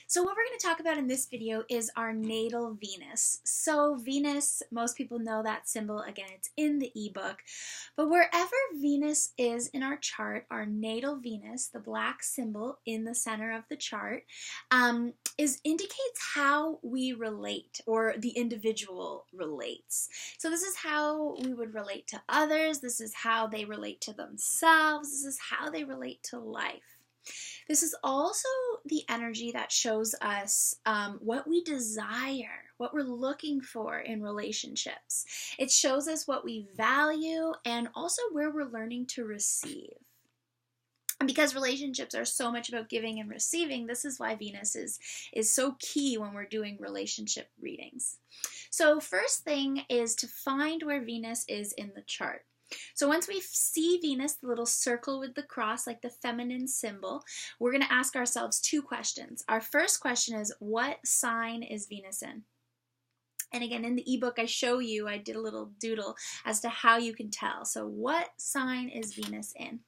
So what we're going to talk about in this video is our natal Venus. So Venus, most people know that symbol. Again, it's in the ebook. But wherever Venus is in our chart, our natal Venus, the black symbol in the center of the chart, indicates how we relate, or the individual relates. So this is how we would relate to others. This is how they relate to themselves. This is how they relate to life. This is also the energy that shows us what we desire, what we're looking for in relationships. It shows us what we value and also where we're learning to receive. And because relationships are so much about giving and receiving, this is why Venus is so key when we're doing relationship readings. So first thing is to find where Venus is in the chart. So once we see Venus, the little circle with the cross, like the feminine symbol, we're going to ask ourselves two questions. Our first question is, what sign is Venus in? And again, in the ebook I show you, I did a little doodle as to how you can tell. So what sign is Venus in?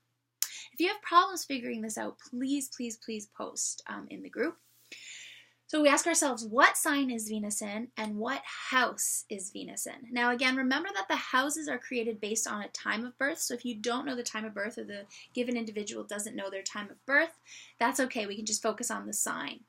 If you have problems figuring this out, please, please, please post in the group. So we ask ourselves, what sign is Venus in and what house is Venus in? Now again, remember that the houses are created based on a time of birth. So if you don't know the time of birth or the given individual doesn't know their time of birth, that's okay. We can just focus on the sign.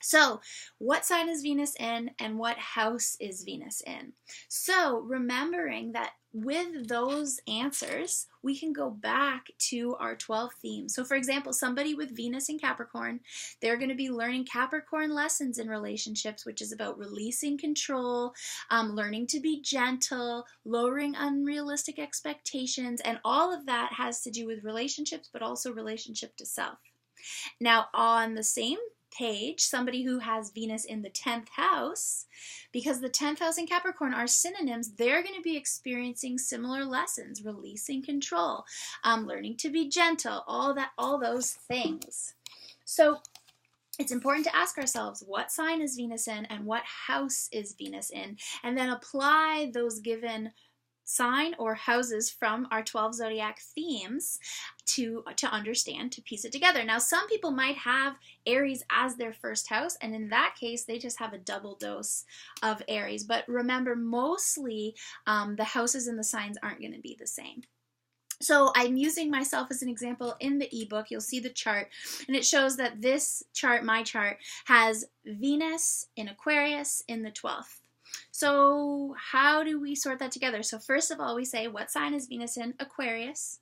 So what sign is Venus in and what house is Venus in? So remembering that with those answers, we can go back to our 12 themes. So for example, somebody with Venus in Capricorn, they're going to be learning Capricorn lessons in relationships, which is about releasing control, learning to be gentle, lowering unrealistic expectations, and all of that has to do with relationships, but also relationship to self. Now on the same page, somebody who has Venus in the 10th house, because the 10th house and Capricorn are synonyms, they're going to be experiencing similar lessons, releasing control, learning to be gentle, all those things. So it's important to ask ourselves, what sign is Venus in and what house is Venus in, and then apply those given sign or houses from our 12 zodiac themes to understand, to piece it together. Now, some people might have Aries as their first house, and in that case, they just have a double dose of Aries. But remember, mostly the houses and the signs aren't going to be the same. So I'm using myself as an example in the ebook. You'll see the chart, and it shows that this chart, my chart, has Venus in Aquarius in the 12th. So how do we sort that together? So first of all, we say, what sign is Venus in? Aquarius.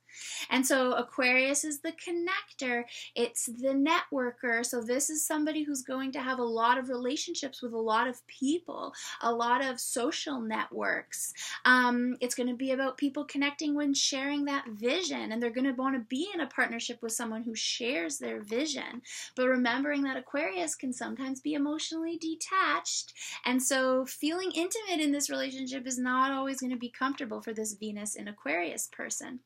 And so Aquarius is the connector. It's the networker. So this is somebody who's going to have a lot of relationships with a lot of people, a lot of social networks. It's going to be about people connecting when sharing that vision, and they're going to want to be in a partnership with someone who shares their vision. But remembering that Aquarius can sometimes be emotionally detached, and so feeling intimate in this relationship is not always going to be comfortable for this Venus in Aquarius person.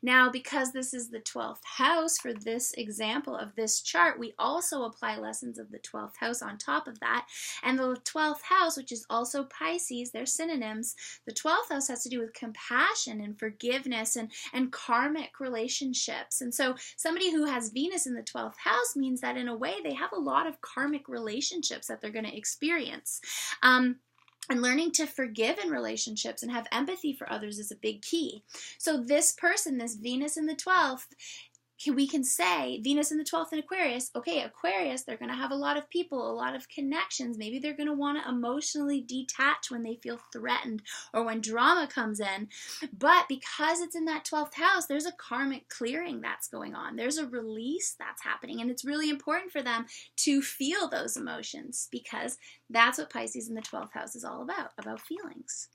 Now, because this is the 12th house for this example of this chart, we also apply lessons of the 12th house on top of that. And the 12th house, which is also Pisces, they're synonyms. The 12th house has to do with compassion and forgiveness and karmic relationships. And so somebody who has Venus in the 12th house means that in a way they have a lot of karmic relationships that they're going to experience. And learning to forgive in relationships and have empathy for others is a big key. So this person, this Venus in the 12th, we can say, Venus in the 12th in Aquarius, okay, Aquarius, they're going to have a lot of people, a lot of connections. Maybe they're going to want to emotionally detach when they feel threatened or when drama comes in. But because it's in that 12th house, there's a karmic clearing that's going on. There's a release that's happening. And it's really important for them to feel those emotions, because that's what Pisces in the 12th house is all about feelings.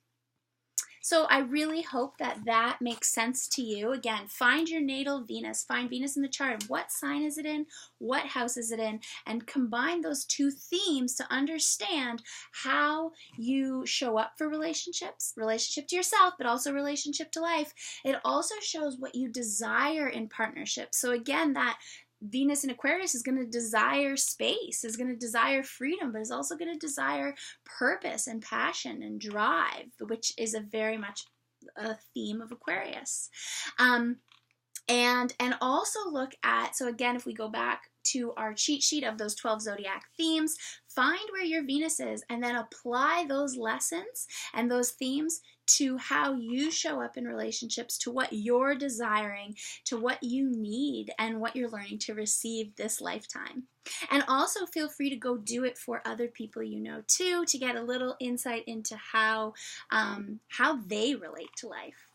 So I really hope that that makes sense to you. Again, find your natal Venus. Find Venus in the chart. What sign is it in? What house is it in? And combine those two themes to understand how you show up for relationships, relationship to yourself, but also relationship to life. It also shows what you desire in partnerships. So again, that Venus in Aquarius is going to desire space, is going to desire freedom, but is also going to desire purpose and passion and drive, which is a very much a theme of Aquarius. And also look at, so again, if we go back to our cheat sheet of those 12 zodiac themes, find where your Venus is, and then apply those lessons and those themes to how you show up in relationships, to what you're desiring, to what you need, and what you're learning to receive this lifetime. And also feel free to go do it for other people you know too, to get a little insight into how they relate to life.